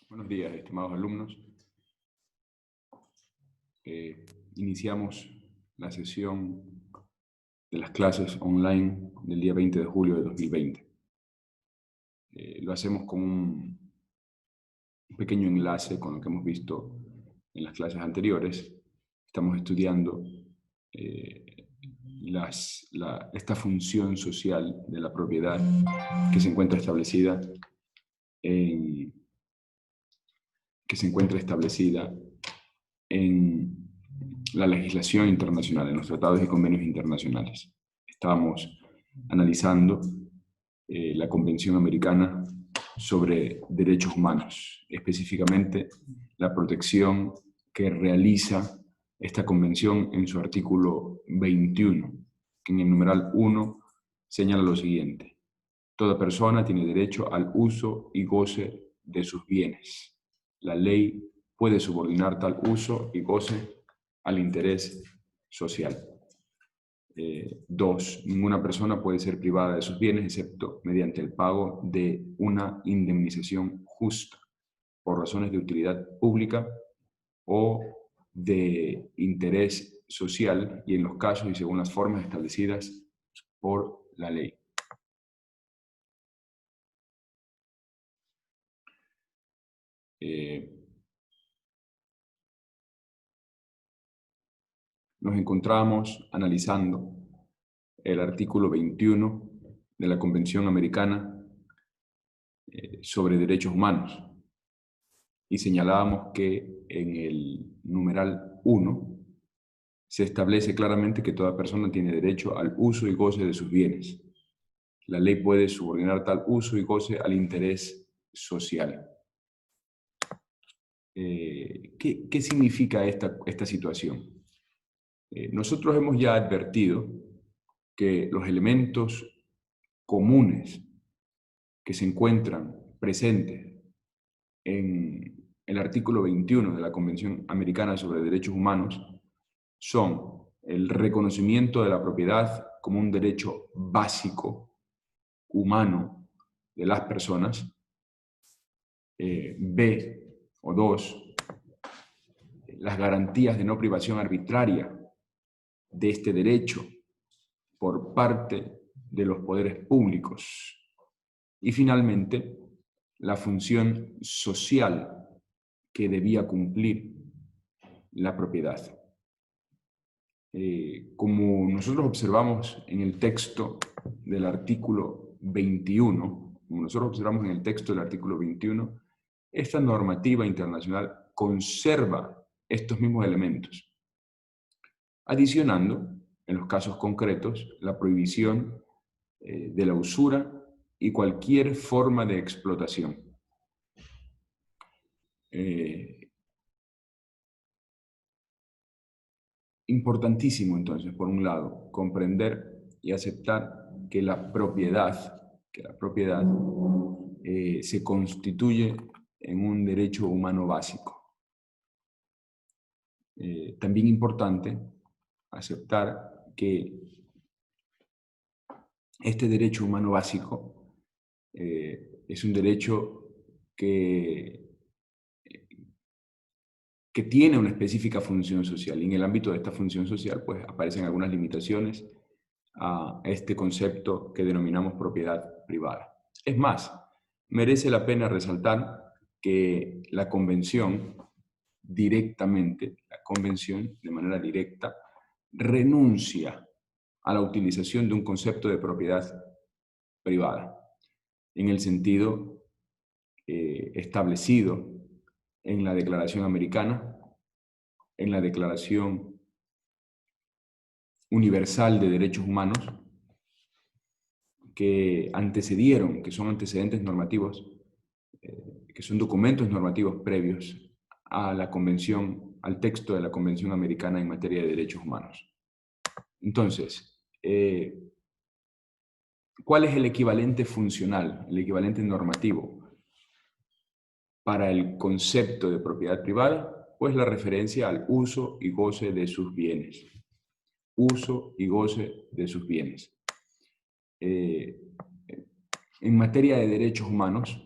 Buenos días, estimados alumnos. Iniciamos la sesión de las clases online del día 20 de julio de 2020. Lo hacemos con un pequeño enlace con lo que hemos visto en las clases anteriores. Estamos estudiando esta función social de la propiedad que se encuentra establecida en la legislación internacional, en los tratados y convenios internacionales. Estábamos analizando la Convención Americana sobre Derechos Humanos, específicamente la protección que realiza esta convención en su artículo 21, que en el numeral 1 señala lo siguiente: toda persona tiene derecho al uso y goce de sus bienes. La ley puede subordinar tal uso y goce al interés social. 2. Ninguna persona puede ser privada de sus bienes excepto mediante el pago de una indemnización justa por razones de utilidad pública o de interés social y en los casos y según las formas establecidas por la ley. Nos encontramos analizando el artículo 21 de la Convención Americana sobre Derechos Humanos y señalábamos que en el numeral 1 se establece claramente que toda persona tiene derecho al uso y goce de sus bienes. La ley puede subordinar tal uso y goce al interés social. ¿Qué significa esta situación? Nosotros hemos ya advertido que los elementos comunes que se encuentran presentes en el artículo 21 de la Convención Americana sobre Derechos Humanos son el reconocimiento de la propiedad como un derecho básico, humano, de las personas. O 2, las garantías de no privación arbitraria de este derecho por parte de los poderes públicos. Y finalmente, la función social que debía cumplir la propiedad. Como nosotros observamos en el texto del artículo 21, esta normativa internacional conserva estos mismos elementos, adicionando, en los casos concretos, la prohibición de la usura y cualquier forma de explotación. Importantísimo, entonces, por un lado, comprender y aceptar que la propiedad se constituye en un derecho humano básico. También importante aceptar que este derecho humano básico es un derecho que tiene una específica función social, y en el ámbito de esta función social pues aparecen algunas limitaciones a este concepto que denominamos propiedad privada. Es más, merece la pena resaltar que la convención de manera directa, renuncia a la utilización de un concepto de propiedad privada, en el sentido establecido en la Declaración Americana, en la Declaración Universal de Derechos Humanos, que son antecedentes normativos, que son documentos normativos previos a la convención, al texto de la Convención Americana en materia de derechos humanos. Entonces, ¿cuál es el equivalente funcional, el equivalente normativo para el concepto de propiedad privada? Pues la referencia al uso y goce de sus bienes. Uso y goce de sus bienes. En materia de derechos humanos,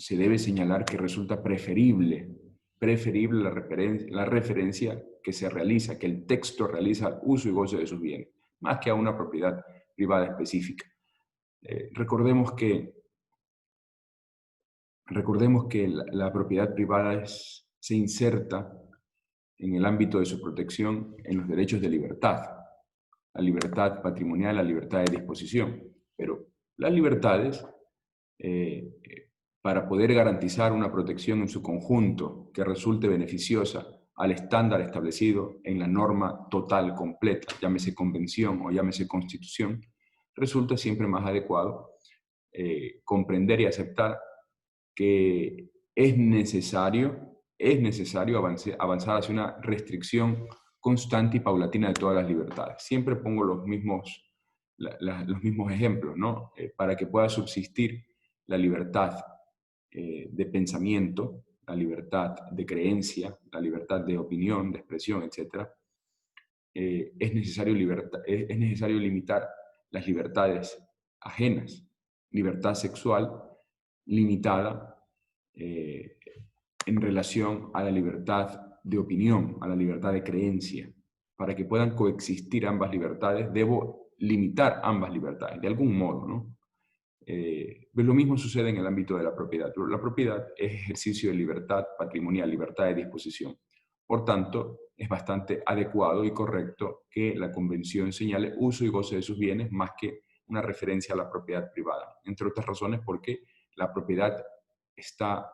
se debe señalar que resulta preferible la referencia que se realiza, que el texto realiza al uso y goce de sus bienes, más que a una propiedad privada específica. Recordemos que la propiedad privada se inserta en el ámbito de su protección en los derechos de libertad, la libertad patrimonial, la libertad de disposición. Pero las libertades, para poder garantizar una protección en su conjunto que resulte beneficiosa al estándar establecido en la norma total completa, llámese convención o llámese constitución, resulta siempre más adecuado comprender y aceptar que es necesario avanzar hacia una restricción constante y paulatina de todas las libertades. Siempre pongo los mismos ejemplos, ¿no? Para que pueda subsistir la libertad de pensamiento, la libertad de creencia, la libertad de opinión, de expresión, etc., es necesario limitar las libertades ajenas. Libertad sexual limitada en relación a la libertad de opinión, a la libertad de creencia. Para que puedan coexistir ambas libertades, debo limitar ambas libertades, de algún modo, ¿no? Lo mismo sucede en el ámbito de la propiedad. La propiedad es ejercicio de libertad patrimonial, libertad de disposición. Por tanto, es bastante adecuado y correcto que la Convención señale uso y goce de sus bienes más que una referencia a la propiedad privada. Entre otras razones porque la propiedad está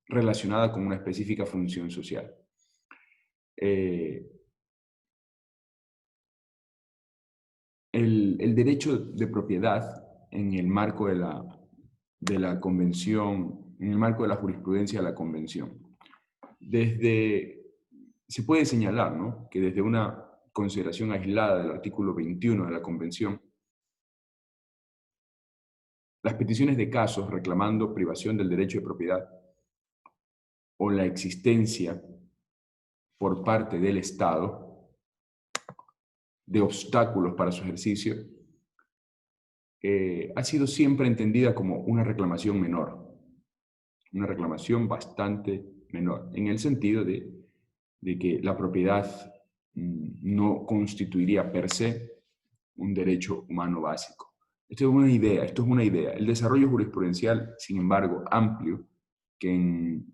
relacionada con una específica función social. El derecho de propiedad en el marco de la Convención, en el marco de la jurisprudencia de la Convención. Se puede señalar, ¿no?, que desde una consideración aislada del artículo 21 de la Convención, las peticiones de casos reclamando privación del derecho de propiedad o la existencia por parte del Estado de obstáculos para su ejercicio ha sido siempre entendida como una reclamación menor, una reclamación bastante menor, en el sentido de que la propiedad no constituiría per se un derecho humano básico. Esto es una idea. El desarrollo jurisprudencial, sin embargo, amplio, que en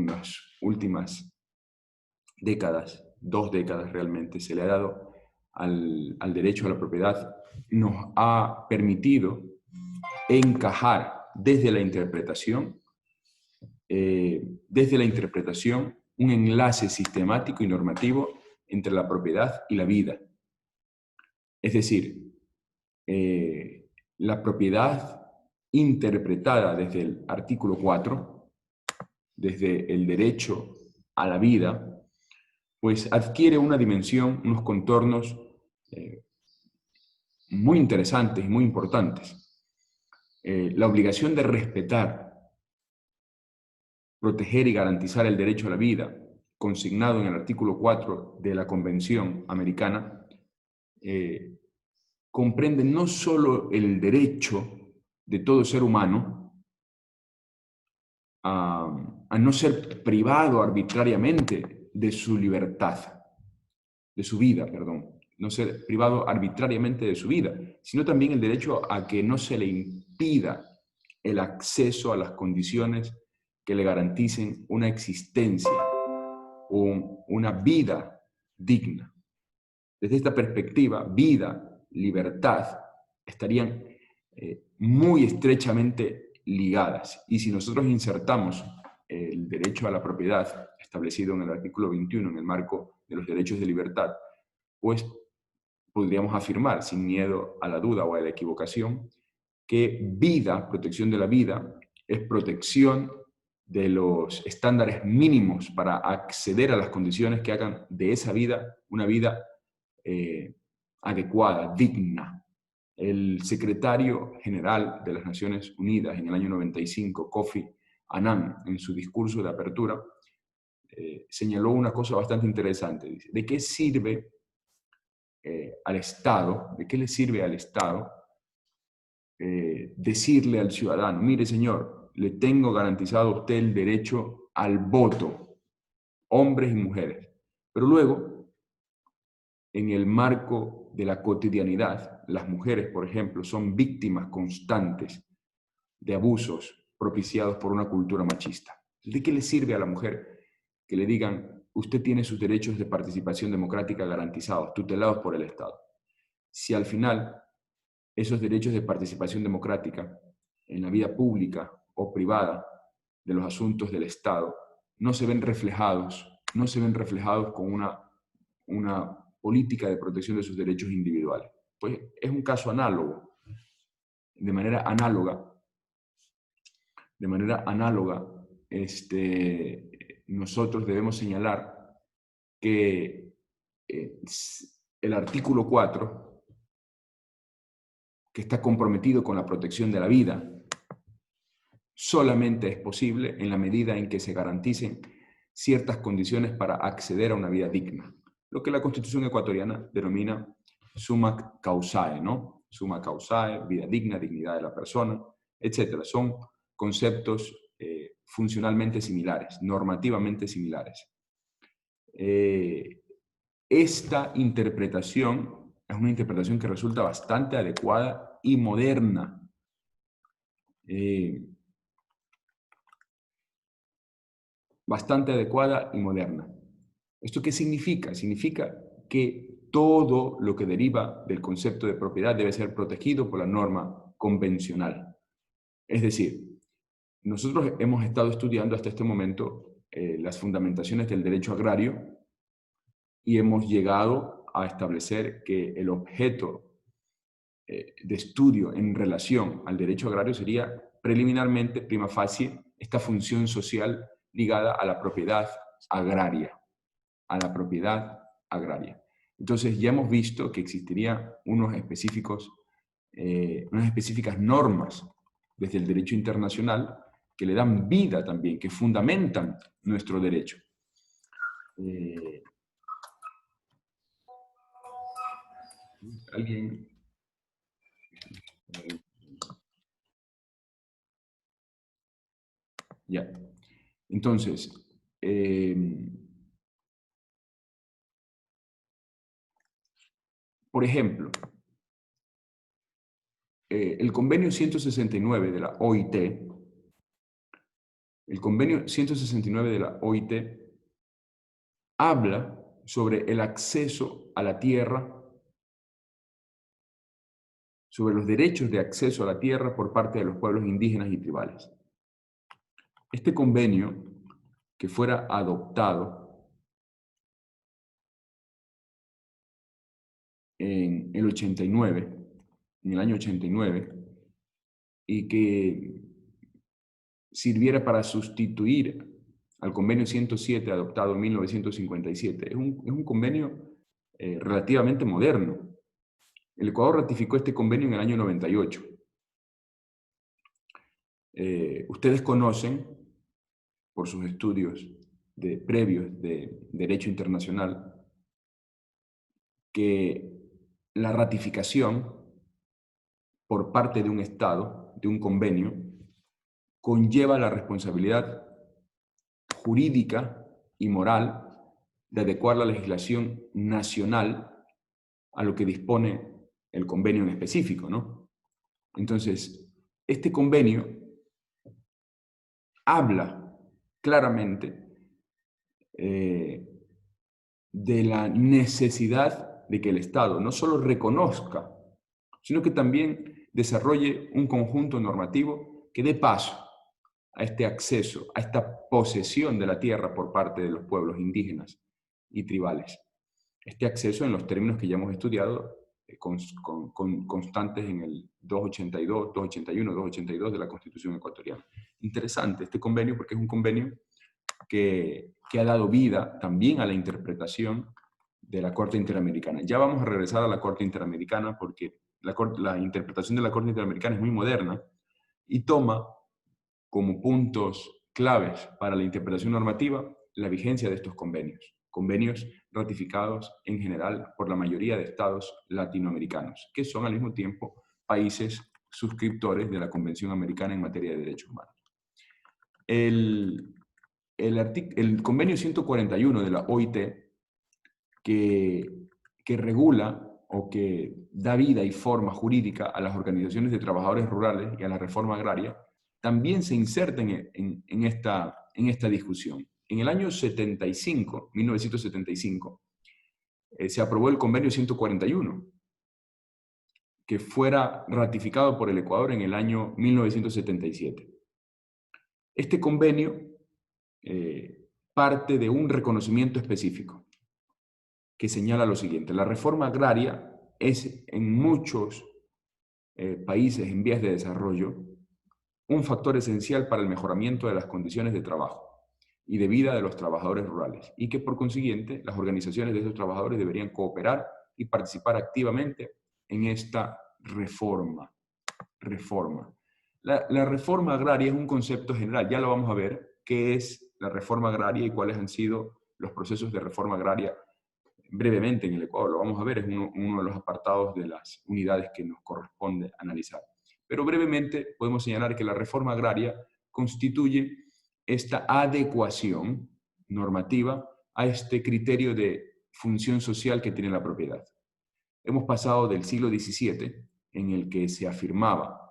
las últimas décadas, 2 décadas realmente, se le ha dado al derecho a la propiedad, nos ha permitido encajar desde la interpretación un enlace sistemático y normativo entre la propiedad y la vida. Es decir, la propiedad interpretada desde el artículo 4, desde el derecho a la vida, pues adquiere una dimensión, unos contornos muy interesantes y muy importantes. La obligación de respetar, proteger y garantizar el derecho a la vida, consignado en el artículo 4 de la Convención Americana, comprende no solo el derecho de todo ser humano a no ser privado arbitrariamente de su libertad, de su vida, perdón, no ser privado arbitrariamente de su vida, sino también el derecho a que no se le impida el acceso a las condiciones que le garanticen una existencia o una vida digna. Desde esta perspectiva, vida, libertad, estarían muy estrechamente ligadas. Y si nosotros insertamos el derecho a la propiedad establecido en el artículo 21 en el marco de los derechos de libertad, pues podríamos afirmar, sin miedo a la duda o a la equivocación, que vida, protección de la vida, es protección de los estándares mínimos para acceder a las condiciones que hagan de esa vida una vida adecuada, digna. El secretario general de las Naciones Unidas en el año 95, Kofi Annan, en su discurso de apertura, señaló una cosa bastante interesante. Dice, ¿de qué sirve al Estado, de qué le sirve al Estado decirle al ciudadano, mire señor, le tengo garantizado a usted el derecho al voto, hombres y mujeres. Pero luego, en el marco de la cotidianidad, las mujeres, por ejemplo, son víctimas constantes de abusos propiciados por una cultura machista. ¿De qué le sirve a la mujer que le digan, usted tiene sus derechos de participación democrática garantizados, tutelados por el Estado? Si al final esos derechos de participación democrática en la vida pública o privada de los asuntos del Estado no se ven reflejados con una política de protección de sus derechos individuales. Pues es un caso análogo. De manera análoga, nosotros debemos señalar que el artículo 4, que está comprometido con la protección de la vida, solamente es posible en la medida en que se garanticen ciertas condiciones para acceder a una vida digna. Lo que la Constitución ecuatoriana denomina summa causae, ¿no? Summa causae, vida digna, dignidad de la persona, etc. Son conceptos funcionalmente similares, normativamente similares. Esta interpretación es una interpretación que resulta bastante adecuada y moderna. Bastante adecuada y moderna. ¿Esto qué significa? Significa que todo lo que deriva del concepto de propiedad debe ser protegido por la norma convencional. Es decir, nosotros hemos estado estudiando hasta este momento las fundamentaciones del derecho agrario y hemos llegado a establecer que el objeto de estudio en relación al derecho agrario sería preliminarmente, prima facie, esta función social ligada a la propiedad agraria. Entonces ya hemos visto que existirían unas específicas normas desde el derecho internacional que le dan vida también, que fundamentan nuestro derecho. ¿Alguien? Ya. Entonces, por ejemplo, el convenio 169 de la OIT, habla sobre el acceso a la tierra, sobre los derechos de acceso a la tierra por parte de los pueblos indígenas y tribales. Este convenio, que fuera adoptado en el año 89, y que sirviera para sustituir al convenio 107 adoptado en 1957. Es un convenio relativamente moderno. El Ecuador ratificó este convenio en el año 98. Ustedes conocen, por sus estudios previos de Derecho Internacional, que la ratificación por parte de un Estado, de un convenio, conlleva la responsabilidad jurídica y moral de adecuar la legislación nacional a lo que dispone el convenio en específico, ¿no? Entonces, este convenio habla claramente de la necesidad de que el Estado no solo reconozca, sino que también desarrolle un conjunto normativo que dé paso a este acceso, a esta posesión de la tierra por parte de los pueblos indígenas y tribales. Este acceso en los términos que ya hemos estudiado, constantes en el 282, 281, 282 de la Constitución ecuatoriana. Interesante este convenio porque es un convenio que ha dado vida también a la interpretación de la Corte Interamericana. Ya vamos a regresar a la Corte Interamericana porque la interpretación de la Corte Interamericana es muy moderna y toma como puntos claves para la interpretación normativa la vigencia de estos convenios ratificados en general por la mayoría de estados latinoamericanos, que son al mismo tiempo países suscriptores de la Convención Americana en materia de derechos humanos. el convenio 141 de la OIT, que regula o que da vida y forma jurídica a las organizaciones de trabajadores rurales y a la reforma agraria, también se inserta en esta discusión. En el año 1975, se aprobó el convenio 141, que fuera ratificado por el Ecuador en el año 1977. Este convenio parte de un reconocimiento específico que señala lo siguiente: la reforma agraria es en muchos países en vías de desarrollo un factor esencial para el mejoramiento de las condiciones de trabajo y de vida de los trabajadores rurales, y que por consiguiente las organizaciones de esos trabajadores deberían cooperar y participar activamente en esta reforma. La reforma agraria es un concepto general, ya lo vamos a ver, qué es la reforma agraria y cuáles han sido los procesos de reforma agraria brevemente en el Ecuador. Lo vamos a ver, es uno de los apartados de las unidades que nos corresponde analizar. Pero brevemente podemos señalar que la reforma agraria constituye esta adecuación normativa a este criterio de función social que tiene la propiedad. Hemos pasado del siglo XVII, en el que se afirmaba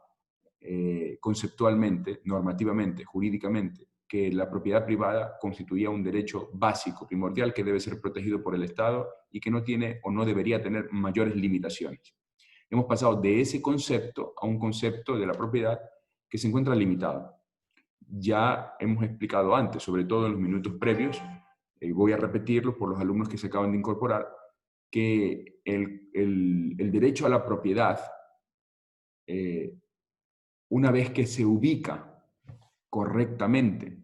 conceptualmente, normativamente, jurídicamente, que la propiedad privada constituía un derecho básico, primordial, que debe ser protegido por el Estado y que no tiene o no debería tener mayores limitaciones. Hemos pasado de ese concepto a un concepto de la propiedad que se encuentra limitado. Ya hemos explicado antes, sobre todo en los minutos previos, voy a repetirlo por los alumnos que se acaban de incorporar, que el derecho a la propiedad, una vez que se ubica correctamente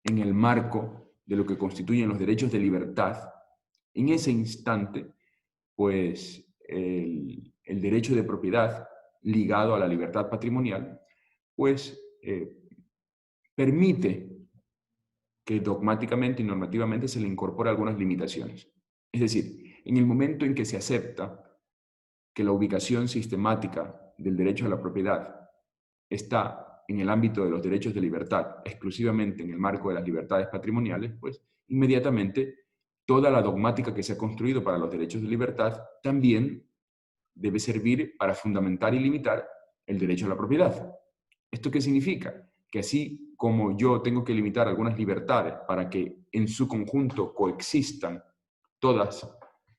en el marco de lo que constituyen los derechos de libertad, en ese instante, pues el derecho de propiedad ligado a la libertad patrimonial, pues permite que dogmáticamente y normativamente se le incorpore algunas limitaciones. Es decir, en el momento en que se acepta que la ubicación sistemática del derecho a la propiedad está en el ámbito de los derechos de libertad, exclusivamente en el marco de las libertades patrimoniales, pues inmediatamente toda la dogmática que se ha construido para los derechos de libertad también debe servir para fundamentar y limitar el derecho a la propiedad. ¿Esto qué significa? Que así como yo tengo que limitar algunas libertades para que en su conjunto coexistan todas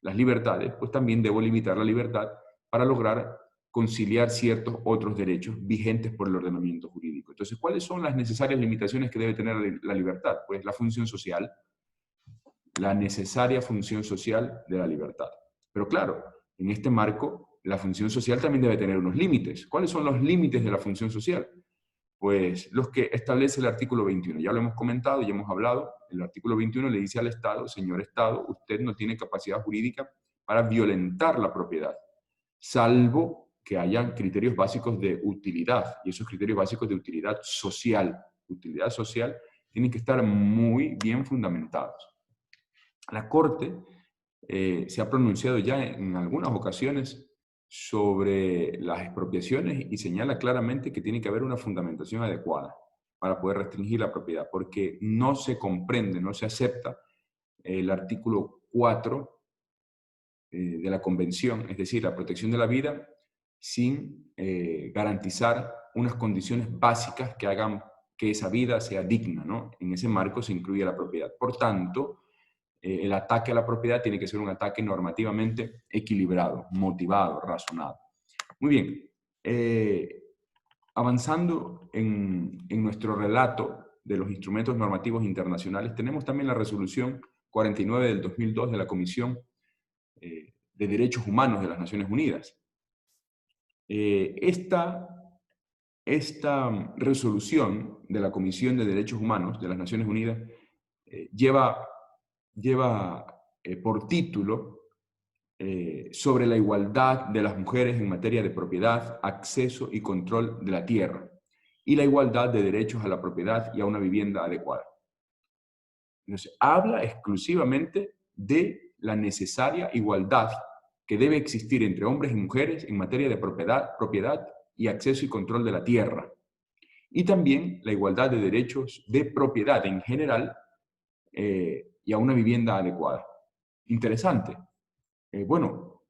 las libertades, pues también debo limitar la libertad para lograr conciliar ciertos otros derechos vigentes por el ordenamiento jurídico. Entonces, ¿cuáles son las necesarias limitaciones que debe tener la libertad? Pues la función social, la necesaria función social de la libertad. Pero claro, en este marco, la función social también debe tener unos límites. ¿Cuáles son los límites de la función social? Pues los que establece el artículo 21. Ya lo hemos comentado, ya hemos hablado. El artículo 21 le dice al Estado: señor Estado, usted no tiene capacidad jurídica para violentar la propiedad, salvo que hayan criterios básicos de utilidad, y esos criterios básicos de utilidad social, tienen que estar muy bien fundamentados. La Corte se ha pronunciado ya en algunas ocasiones sobre las expropiaciones y señala claramente que tiene que haber una fundamentación adecuada para poder restringir la propiedad, porque no se comprende, no se acepta el artículo 4 de la Convención, es decir, la protección de la vida, sin garantizar unas condiciones básicas que hagan que esa vida sea digna, ¿no? En ese marco se incluye la propiedad. Por tanto, el ataque a la propiedad tiene que ser un ataque normativamente equilibrado, motivado, razonado. Muy bien, avanzando en nuestro relato de los instrumentos normativos internacionales, tenemos también la resolución 49 del 2002 de la Comisión de Derechos Humanos de las Naciones Unidas. Esta resolución de la Comisión de Derechos Humanos de las Naciones Unidas lleva por título sobre la igualdad de las mujeres en materia de propiedad, acceso y control de la tierra, y la igualdad de derechos a la propiedad y a una vivienda adecuada. Entonces, habla exclusivamente de la necesaria igualdad que debe existir entre hombres y mujeres en materia de propiedad y acceso y control de la tierra. y también la igualdad de derechos de propiedad en general y a una vivienda adecuada. Interesante. Bueno,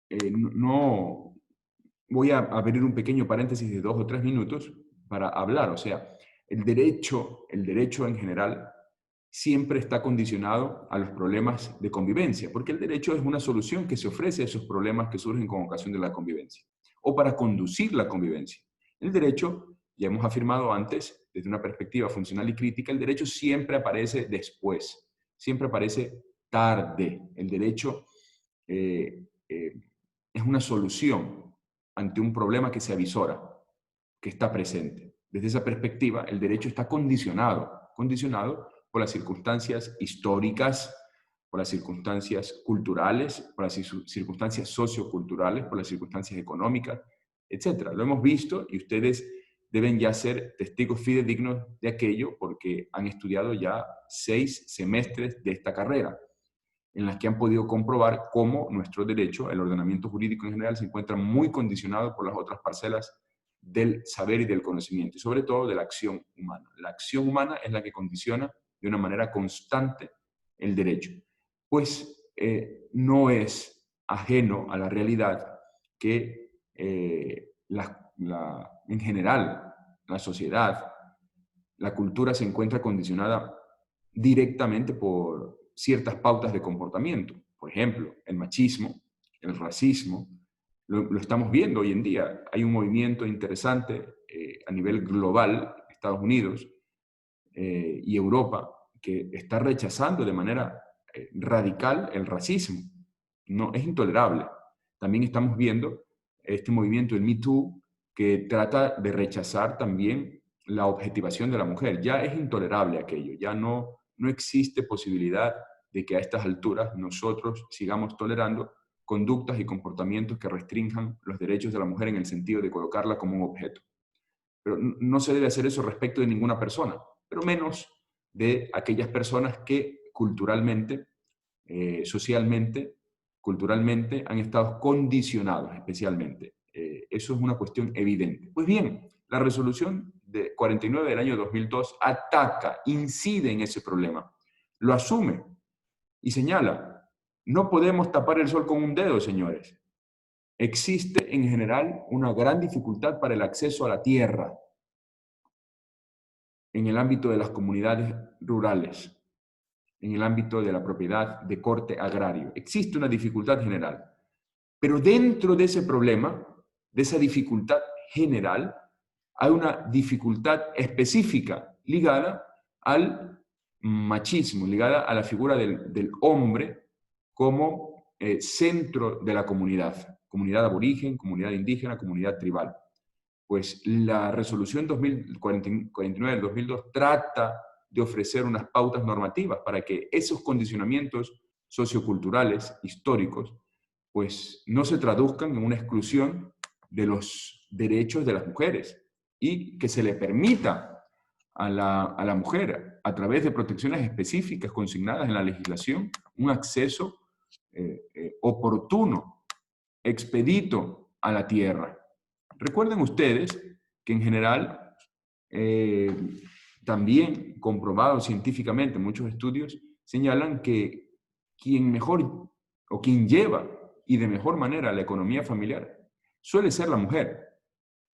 no voy a abrir un pequeño paréntesis de 2 o 3 minutos para hablar. O sea, el derecho en general siempre está condicionado a los problemas de convivencia, porque el derecho es una solución que se ofrece a esos problemas que surgen con ocasión de la convivencia, o para conducir la convivencia. El derecho, ya hemos afirmado antes, desde una perspectiva funcional y crítica, el derecho siempre aparece después, siempre aparece tarde. El derecho es una solución ante un problema que se avisora, que está presente. Desde esa perspectiva, el derecho está condicionado por las circunstancias históricas, por las circunstancias culturales, por las circunstancias socioculturales, por las circunstancias económicas, etc. Lo hemos visto y ustedes deben ya ser testigos fidedignos de aquello porque han estudiado ya 6 semestres de esta carrera, en las que han podido comprobar cómo nuestro derecho, el ordenamiento jurídico en general, se encuentra muy condicionado por las otras parcelas del saber y del conocimiento, y sobre todo de la acción humana. La acción humana es la que condiciona de una manera constante el derecho. Pues no es ajeno a la realidad que en general la sociedad, la cultura se encuentra condicionada directamente por ciertas pautas de comportamiento. Por ejemplo, el machismo, el racismo, lo estamos viendo hoy en día. Hay un movimiento interesante a nivel global, Estados Unidos y Europa, que está rechazando de manera radical el racismo. No, es intolerable. También estamos viendo este movimiento, el Me Too, que trata de rechazar también la objetivación de la mujer. Ya es intolerable aquello, ya no existe posibilidad de que a estas alturas nosotros sigamos tolerando conductas y comportamientos que restrinjan los derechos de la mujer en el sentido de colocarla como un objeto. Pero no se debe hacer eso respecto de ninguna persona, pero menos de aquellas personas que culturalmente, socialmente, culturalmente han estado condicionados especialmente. Eso es una cuestión evidente. Pues bien, la resolución de 49 del año 2002 ataca, incide en ese problema, lo asume y señala, no podemos tapar el sol con un dedo, señores. Existe en general una gran dificultad para el acceso a la tierra en el ámbito de las comunidades rurales, en el ámbito de la propiedad de corte agrario. Existe una dificultad general. Pero dentro de ese problema, de esa dificultad general, hay una dificultad específica ligada al machismo, ligada a la figura del hombre como centro de la comunidad, comunidad aborigen, comunidad indígena, comunidad tribal. Pues la resolución 49 del 2002 trata de ofrecer unas pautas normativas para que esos condicionamientos socioculturales, históricos, pues no se traduzcan en una exclusión de los derechos de las mujeres y que se le permita a la mujer, a través de protecciones específicas consignadas en la legislación, un acceso oportuno, expedito a la tierra. Recuerden ustedes que en general, también comprobado científicamente, muchos estudios señalan que quien mejor o quien lleva y de mejor manera la economía familiar suele ser la mujer.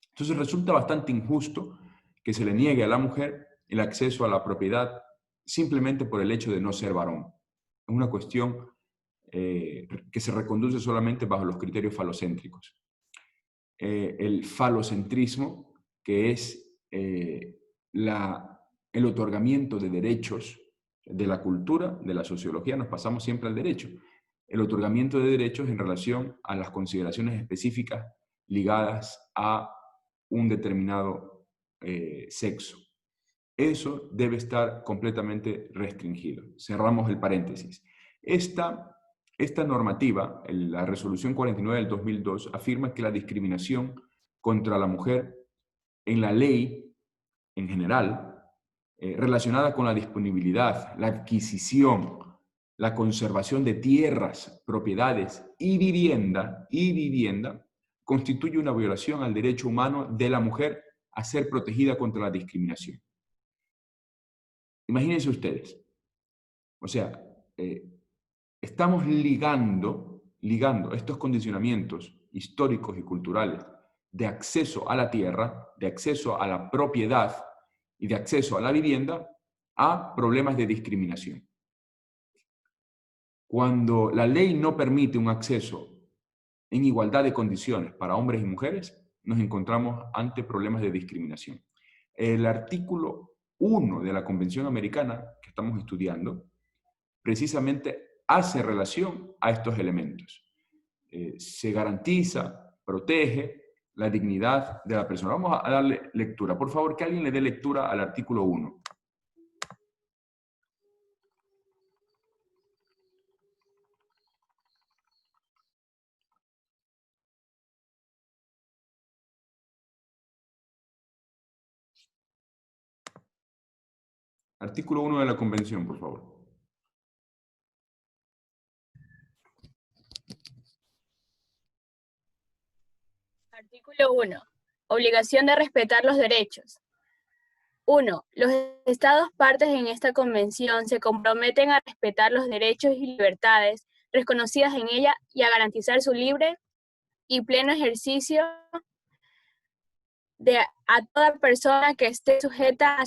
Entonces resulta bastante injusto que se le niegue a la mujer el acceso a la propiedad simplemente por el hecho de no ser varón. Es una cuestión que se reconduce solamente bajo los criterios falocéntricos. El falocentrismo, que es el otorgamiento de derechos de la cultura, de la sociología, nos pasamos siempre al derecho. El otorgamiento de derechos en relación a las consideraciones específicas ligadas a un determinado sexo. Eso debe estar completamente restringido. Cerramos el paréntesis. Esta normativa, la resolución 49 del 2002, afirma que la discriminación contra la mujer en la ley en general, relacionada con la disponibilidad, la adquisición, la conservación de tierras, propiedades y vivienda, constituye una violación al derecho humano de la mujer a ser protegida contra la discriminación. Imagínense ustedes, o sea, estamos ligando estos condicionamientos históricos y culturales de acceso a la tierra, de acceso a la propiedad y de acceso a la vivienda a problemas de discriminación. Cuando la ley no permite un acceso en igualdad de condiciones para hombres y mujeres, nos encontramos ante problemas de discriminación. El artículo 1 de la Convención Americana que estamos estudiando precisamente hace relación a estos elementos. Se garantiza, protege la dignidad de la persona. Vamos a darle lectura. Por favor, que alguien le dé lectura al artículo 1. Artículo 1 de la Convención, por favor. Artículo 1. Obligación de respetar los derechos. 1. Los Estados partes en esta convención se comprometen a respetar los derechos y libertades reconocidas en ella y a garantizar su libre y pleno ejercicio a toda persona que esté sujeta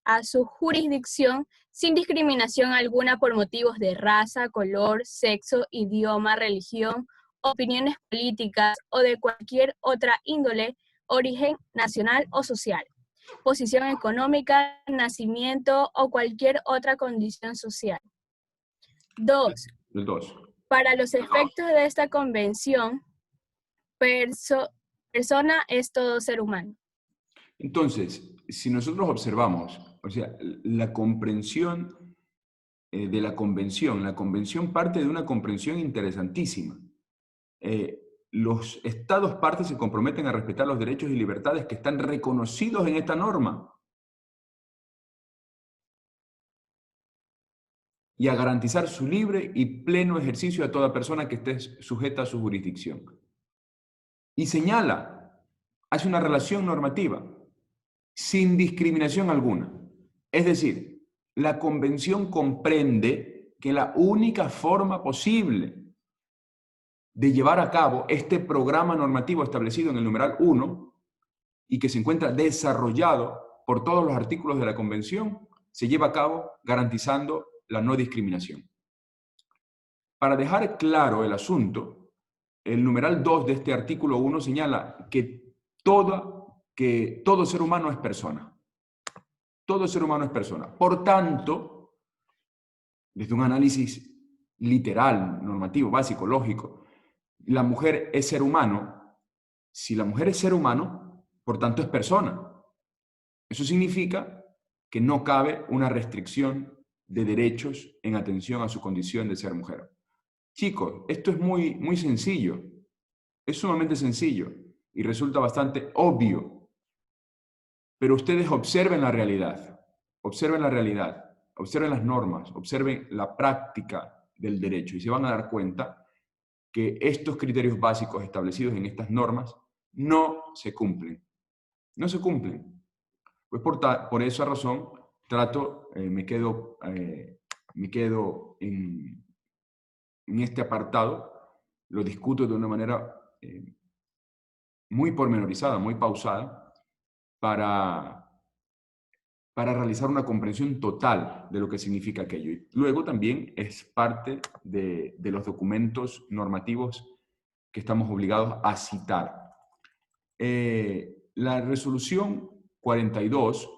a su jurisdicción sin discriminación alguna por motivos de raza, color, sexo, idioma, religión, opiniones políticas o de cualquier otra índole, origen nacional o social, posición económica, nacimiento o cualquier otra condición social. 2. Para los efectos de esta convención, persona es todo ser humano. Entonces, si nosotros observamos, o sea, la comprensión de la convención parte de una comprensión interesantísima. Los Estados partes se comprometen a respetar los derechos y libertades que están reconocidos en esta norma y a garantizar su libre y pleno ejercicio a toda persona que esté sujeta a su jurisdicción. Y señala, hace una relación normativa, sin discriminación alguna. Es decir, la Convención comprende que la única forma posible de llevar a cabo este programa normativo establecido en el numeral 1 y que se encuentra desarrollado por todos los artículos de la Convención, se lleva a cabo garantizando la no discriminación. Para dejar claro el asunto, el numeral 2 de este artículo 1 señala que todo ser humano es persona. Todo ser humano es persona. Por tanto, desde un análisis literal, normativo, básico, lógico, la mujer es ser humano. Si la mujer es ser humano, por tanto es persona. Eso significa que no cabe una restricción de derechos en atención a su condición de ser mujer. Chicos, esto es muy sencillo. Es sumamente sencillo y resulta bastante obvio. Pero ustedes observen la realidad, observen las normas, observen la práctica del derecho y se van a dar cuenta que estos criterios básicos establecidos en estas normas no se cumplen. No se cumplen. Pues por esa razón me quedo en este apartado, lo discuto de una manera muy pormenorizada, muy pausada, para realizar una comprensión total de lo que significa aquello. Y luego también es parte de los documentos normativos que estamos obligados a citar. La resolución 42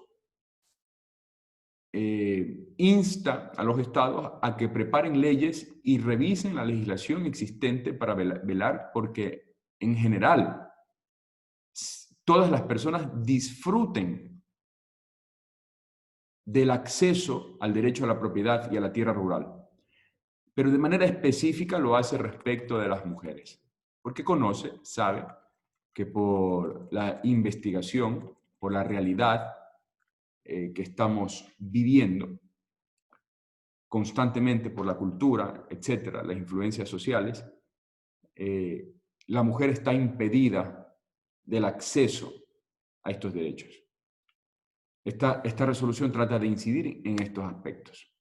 insta a los estados a que preparen leyes y revisen la legislación existente para velar porque en general todas las personas disfruten del acceso al derecho a la propiedad y a la tierra rural. Pero de manera específica lo hace respecto de las mujeres, porque sabe que por la investigación, por la realidad que estamos viviendo constantemente, por la cultura, etcétera, las influencias sociales, la mujer está impedida del acceso a estos derechos. Esta resolución trata de incidir en estos aspectos.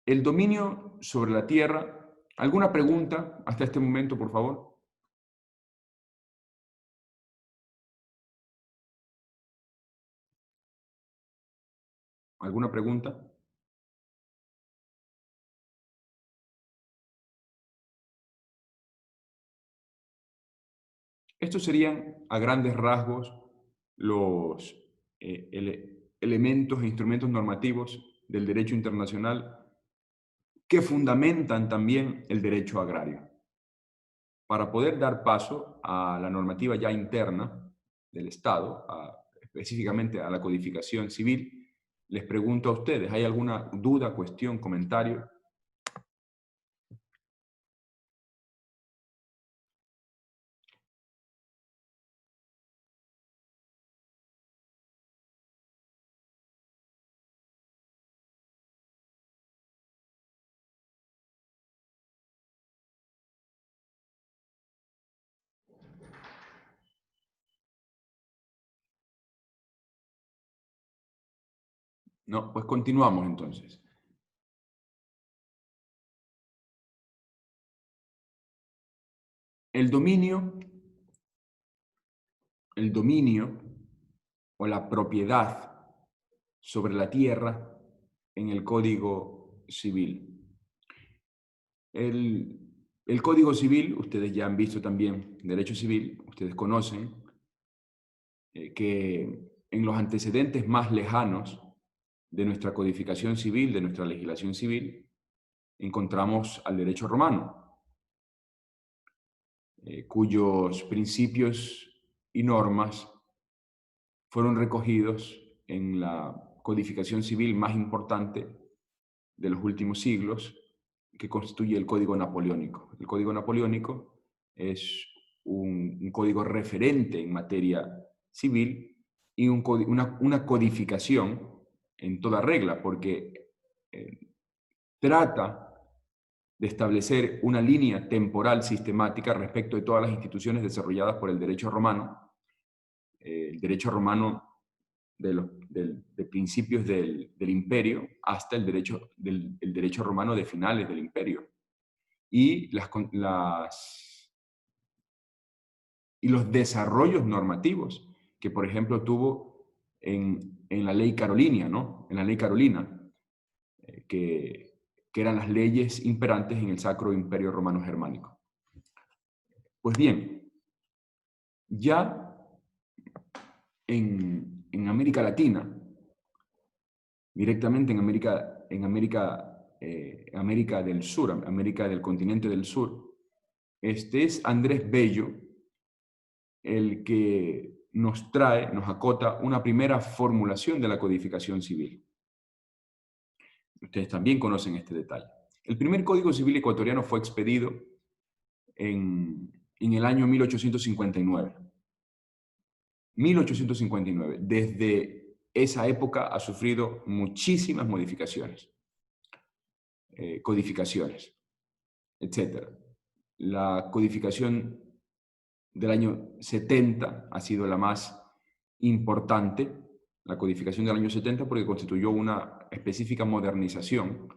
El dominio sobre la tierra. ¿Alguna pregunta hasta este momento, por favor? ¿Alguna pregunta? Estos serían, a grandes rasgos, los elementos e instrumentos normativos del derecho internacional que fundamentan también el derecho agrario. Para poder dar paso a la normativa ya interna del Estado, específicamente a la codificación civil, les pregunto a ustedes, ¿hay alguna duda, cuestión, comentario? No, pues continuamos entonces. El dominio o la propiedad sobre la tierra en el Código Civil. El Código Civil, ustedes ya han visto también, Derecho Civil, ustedes conocen que en los antecedentes más lejanos de nuestra codificación civil, de nuestra legislación civil, encontramos al derecho romano, cuyos principios y normas fueron recogidos en la codificación civil más importante de los últimos siglos, que constituye el Código Napoleónico. El Código Napoleónico es un código referente en materia civil y una codificación en toda regla, porque trata de establecer una línea temporal sistemática respecto de todas las instituciones desarrolladas por el derecho romano. El derecho romano de principios del imperio hasta el derecho romano de finales del imperio. Y los desarrollos normativos que, por ejemplo, tuvo en la ley carolina, ¿no? En la ley carolina, que eran las leyes imperantes en el Sacro Imperio Romano Germánico. Pues bien, ya en América Latina, directamente en América del Sur, América del continente del sur, este es Andrés Bello el que nos acota una primera formulación de la codificación civil. Ustedes también conocen este detalle. El primer Código Civil ecuatoriano fue expedido en el año 1859. 1859. Desde esa época ha sufrido muchísimas modificaciones, codificaciones, etc. La codificación del año 70 ha sido la más importante, la codificación del año 70, porque constituyó una específica modernización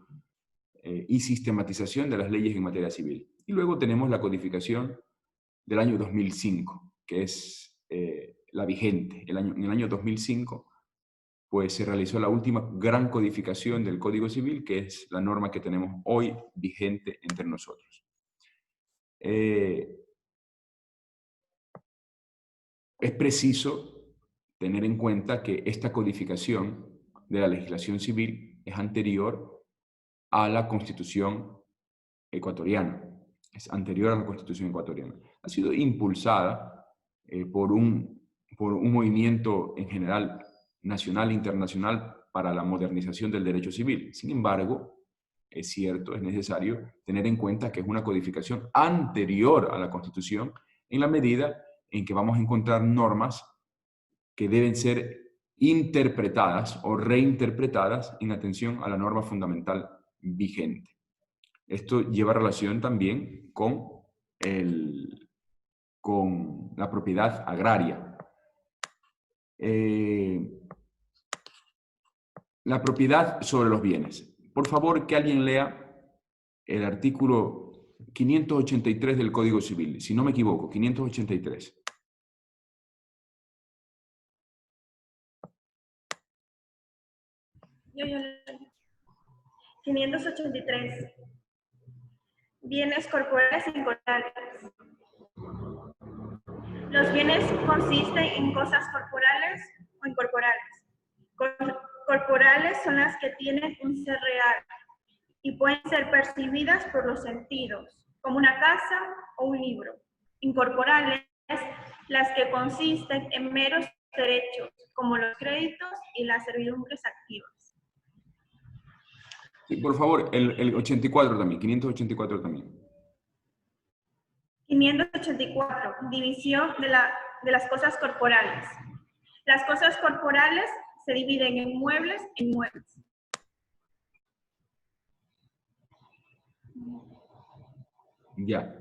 y sistematización de las leyes en materia civil. Y luego tenemos la codificación del año 2005, que es la vigente. En el año 2005, pues se realizó la última gran codificación del Código Civil, que es la norma que tenemos hoy vigente entre nosotros. Es preciso tener en cuenta que esta codificación de la legislación civil es anterior a la Constitución ecuatoriana. Es anterior a la Constitución ecuatoriana. Ha sido impulsada por un movimiento en general nacional e internacional para la modernización del derecho civil. Sin embargo, es cierto, es necesario tener en cuenta que es una codificación anterior a la Constitución en la medida en que vamos a encontrar normas que deben ser interpretadas o reinterpretadas en atención a la norma fundamental vigente. Esto lleva relación también con la propiedad agraria. la propiedad sobre los bienes. Por favor, que alguien lea el artículo 583 del Código Civil, si no me equivoco, 583. Yo. 583. Bienes corporales e incorporales. Los bienes consisten en cosas corporales o incorporales. Corporales son las que tienen un ser real y pueden ser percibidas por los sentidos, como una casa o un libro. Incorporales, las que consisten en meros derechos, como los créditos y las servidumbres activas. Sí, por favor, el 84 también, 584 también. 584, división de las cosas corporales. Las cosas corporales se dividen en muebles e inmuebles. Ya.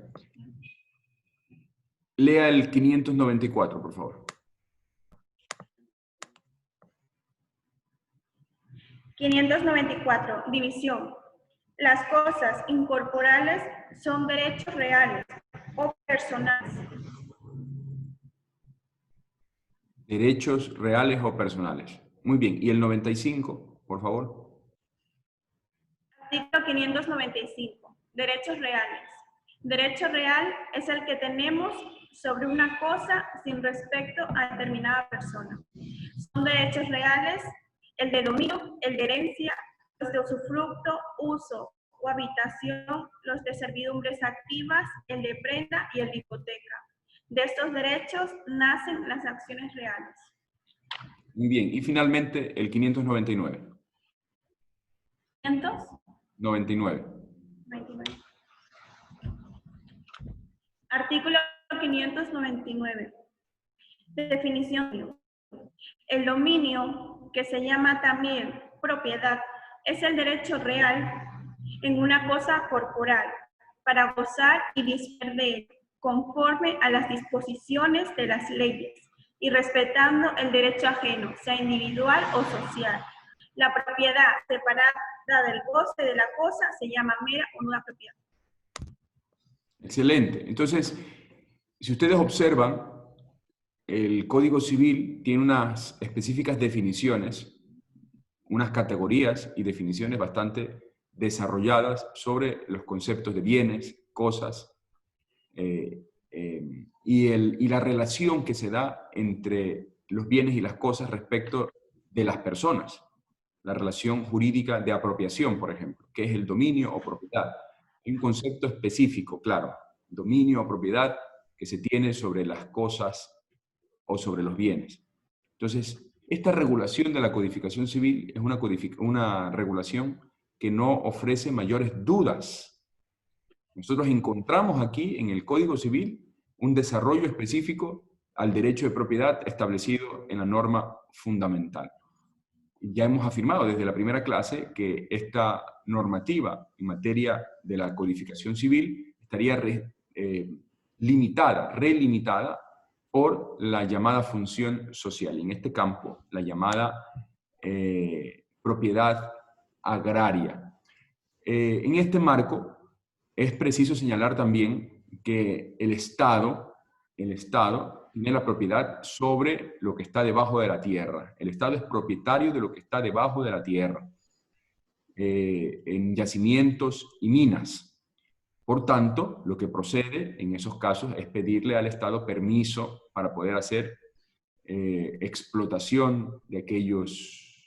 Lea el 594, por favor. 594, división. Las cosas incorporales son derechos reales o personales. Derechos reales o personales. Muy bien. ¿Y el 95, por favor? Artículo 595, derechos reales. Derecho real es el que tenemos sobre una cosa sin respecto a determinada persona. Son derechos reales el de dominio, el de herencia, los de usufructo, uso o habitación, los de servidumbres activas, el de prenda y el de hipoteca. De estos derechos nacen las acciones reales. Muy bien. Y finalmente el 599. 599. Artículo 599. Definición. El dominio, que se llama también propiedad, es el derecho real en una cosa corporal para gozar y disponer de él, conforme a las disposiciones de las leyes y respetando el derecho ajeno, sea individual o social. La propiedad separada del goce de la cosa se llama mera o nueva propiedad. Excelente. Entonces, si ustedes observan, el Código Civil tiene unas específicas definiciones, unas categorías y definiciones bastante desarrolladas sobre los conceptos de bienes, cosas, y la relación que se da entre los bienes y las cosas respecto de las personas. La relación jurídica de apropiación, por ejemplo, que es el dominio o propiedad. Hay un concepto específico, claro, dominio o propiedad que se tiene sobre las cosas o sobre los bienes. Entonces, esta regulación de la codificación civil es una regulación que no ofrece mayores dudas. Nosotros encontramos aquí en el Código Civil un desarrollo específico al derecho de propiedad establecido en la norma fundamental. Ya hemos afirmado desde la primera clase que esta normativa en materia de la codificación civil estaría relimitada por la llamada función social. En este campo, la llamada propiedad agraria. En este marco, es preciso señalar también que el Estado tiene la propiedad sobre lo que está debajo de la tierra. El Estado es propietario de lo que está debajo de la tierra, en yacimientos y minas. Por tanto, lo que procede en esos casos es pedirle al Estado permiso para poder hacer explotación de aquellos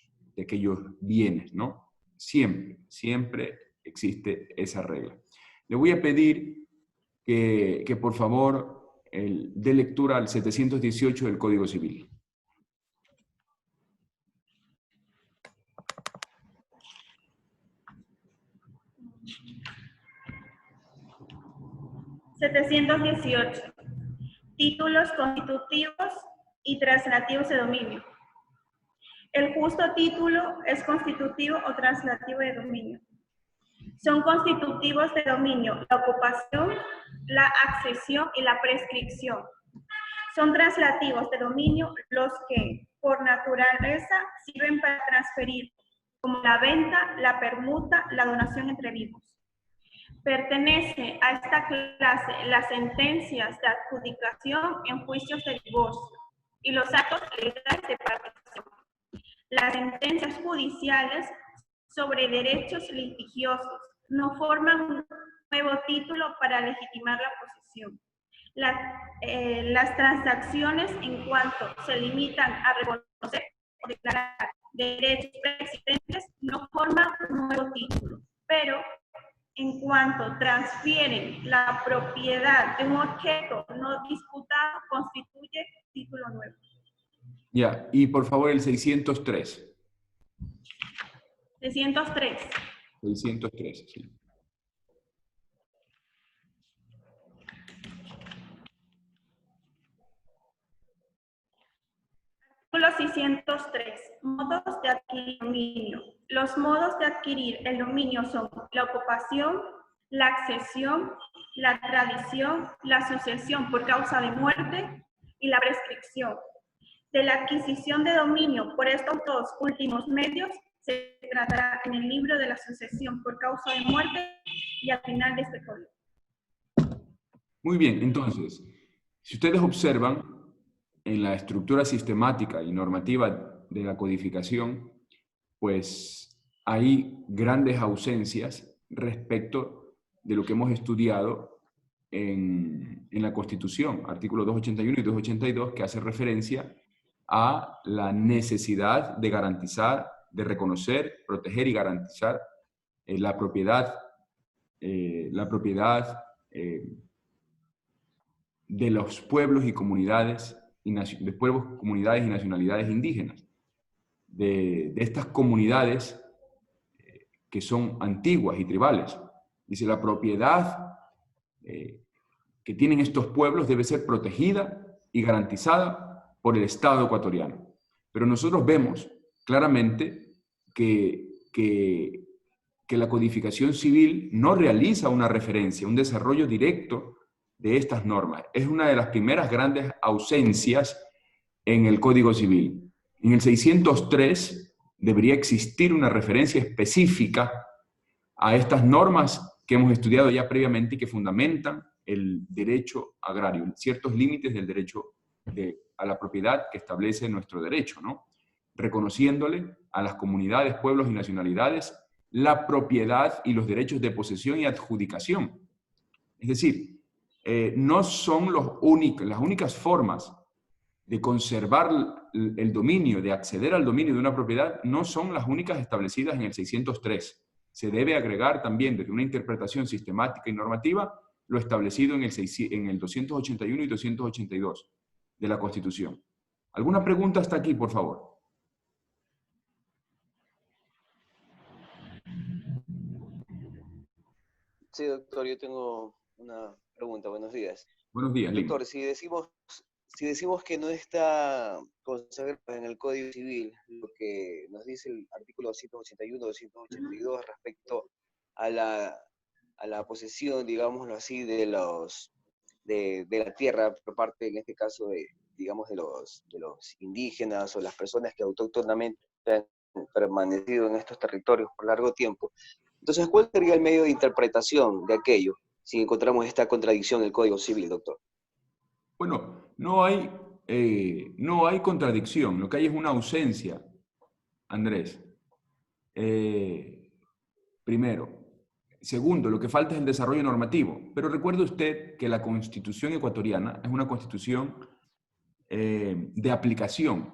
bienes, ¿no? Siempre existe esa regla. Le voy a pedir que por favor dé lectura al 718 del Código Civil. (718) Títulos constitutivos y translativos de dominio. El justo título es constitutivo o translativo de dominio. Son constitutivos de dominio la ocupación, la accesión y la prescripción. Son translativos de dominio los que, por naturaleza sirven para transferir, como la venta, la permuta, la donación entre vivos. Pertenece a esta clase las sentencias de adjudicación en juicios de divorcio y los actos legales de partición. Las sentencias judiciales sobre derechos litigiosos no forman un nuevo título para legitimar la posesión. Las transacciones en cuanto se limitan a reconocer o declarar derechos preexistentes no forman un nuevo título, pero en cuanto transfieren la propiedad de un objeto no disputado, constituye título nuevo. Ya, y por favor el 603. 603. 603, sí. Artículo 603. Modos de adquirir dominio. Los modos de adquirir el dominio son la ocupación, la accesión, la tradición, la sucesión por causa de muerte y la prescripción. De la adquisición de dominio por estos dos últimos medios se tratará en el libro de la sucesión por causa de muerte y al final de este código. Muy bien, entonces, si ustedes observan en la estructura sistemática y normativa de la codificación, pues hay grandes ausencias respecto de lo que hemos estudiado en la Constitución, artículos 281 y 282, que hace referencia a la necesidad de garantizar, de reconocer, proteger y garantizar la propiedad de los pueblos y comunidades, y nacionalidades indígenas, de estas comunidades que son antiguas y tribales. Dice, la propiedad que tienen estos pueblos debe ser protegida y garantizada por el Estado ecuatoriano. Pero nosotros vemos claramente que la codificación civil no realiza una referencia, un desarrollo directo de estas normas. Es una de las primeras grandes ausencias en el Código Civil. En el 603 debería existir una referencia específica a estas normas que hemos estudiado ya previamente y que fundamentan el derecho agrario, ciertos límites del derecho a la propiedad que establece nuestro derecho, ¿no? Reconociéndole a las comunidades, pueblos y nacionalidades la propiedad y los derechos de posesión y adjudicación. Es decir, no son las únicas formas de conservar el dominio, de acceder al dominio de una propiedad, no son las únicas establecidas en el 603. Se debe agregar también desde una interpretación sistemática y normativa lo establecido en el 281 y 282 de la Constitución. ¿Alguna pregunta hasta aquí, por favor? Sí, doctor, yo tengo una pregunta. Buenos días. Buenos días, Lima. Doctor, si decimos que no está consagrado en el Código Civil lo que nos dice el artículo 281, 282 respecto a la posesión, digámoslo así, de la tierra por parte, en este caso, de los indígenas o las personas que autóctonamente han permanecido en estos territorios por largo tiempo. Entonces, ¿cuál sería el medio de interpretación de aquello si encontramos esta contradicción en el Código Civil, doctor? Bueno, no hay contradicción, lo que hay es una ausencia, Andrés. Primero. Segundo, lo que falta es el desarrollo normativo. Pero recuerde usted que la Constitución ecuatoriana es una constitución de aplicación.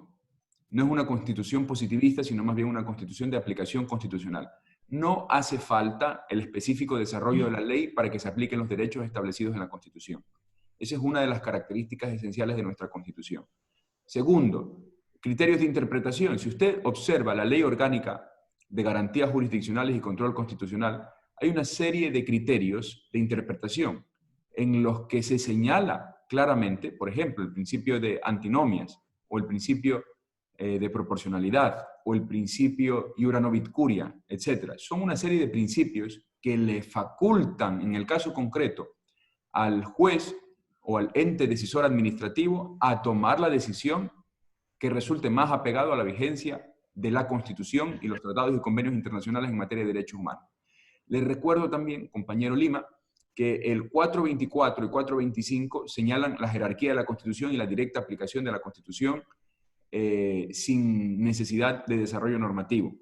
No es una constitución positivista, sino más bien una constitución de aplicación constitucional. No hace falta el específico desarrollo de la ley para que se apliquen los derechos establecidos en la Constitución. Esa es una de las características esenciales de nuestra Constitución. Segundo, criterios de interpretación. Si usted observa la Ley Orgánica de Garantías Jurisdiccionales y Control Constitucional, hay una serie de criterios de interpretación en los que se señala claramente, por ejemplo, el principio de antinomias o el principio de proporcionalidad o el principio iura novit curia, etc. Son una serie de principios que le facultan, en el caso concreto, al juez o al ente decisor administrativo a tomar la decisión que resulte más apegado a la vigencia de la Constitución y los tratados y convenios internacionales en materia de derechos humanos. Les recuerdo también, compañero Lima, que el 424 y 425 señalan la jerarquía de la Constitución y la directa aplicación de la Constitución sin necesidad de desarrollo normativo.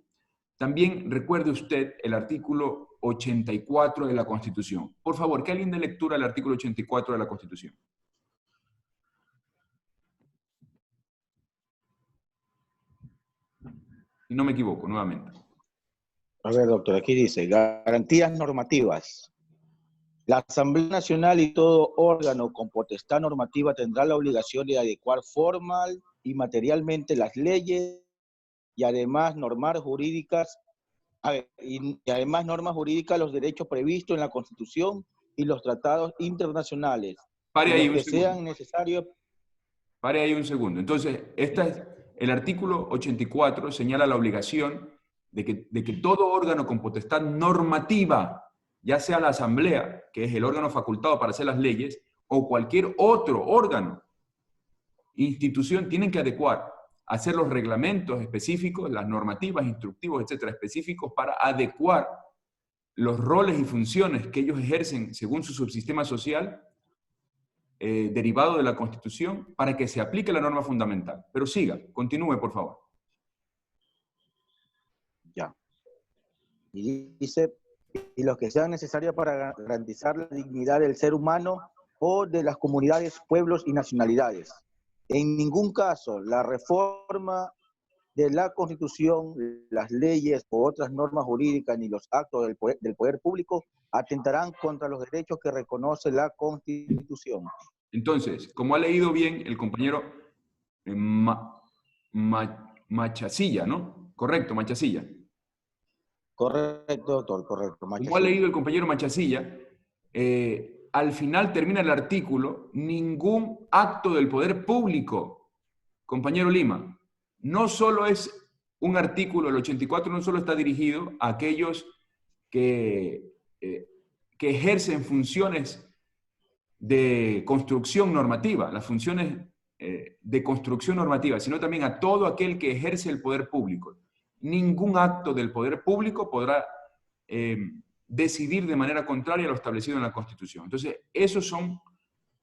También recuerde usted el artículo 84 de la Constitución. Por favor, que alguien dé lectura al artículo 84 de la Constitución. Si no me equivoco, nuevamente. A ver, doctor, aquí dice, garantías normativas. La Asamblea Nacional y todo órgano con potestad normativa tendrá la obligación de adecuar formal y materialmente las leyes y además normas jurídicas, los derechos previstos en la Constitución y los tratados internacionales. Pare ahí un que segundo. sean necesarios. Pare ahí un segundo. Entonces, el artículo 84 señala la obligación de que todo órgano con potestad normativa, ya sea la Asamblea, que es el órgano facultado para hacer las leyes, o cualquier otro órgano, institución, tienen que adecuar, hacer los reglamentos específicos, las normativas, instructivos, etcétera, específicos para adecuar los roles y funciones que ellos ejercen según su subsistema social derivado de la Constitución para que se aplique la norma fundamental. Pero siga, continúe, por favor. Ya. Y dice, y los que sean necesarios para garantizar la dignidad del ser humano o de las comunidades, pueblos y nacionalidades. En ningún caso, la reforma de la Constitución, las leyes o otras normas jurídicas ni los actos del poder público atentarán contra los derechos que reconoce la Constitución. Entonces, como ha leído bien el compañero Machasilla, ¿no? Correcto, Machasilla. Correcto, doctor, correcto. Como ha leído el compañero Machasilla, al final termina el artículo, ningún acto del poder público, compañero Lima, no solo es un artículo, el 84 no solo está dirigido a aquellos que ejercen funciones de construcción normativa, las funciones de construcción normativa, sino también a todo aquel que ejerce el poder público. Ningún acto del poder público podrá decidir de manera contraria a lo establecido en la Constitución. Entonces, esos son,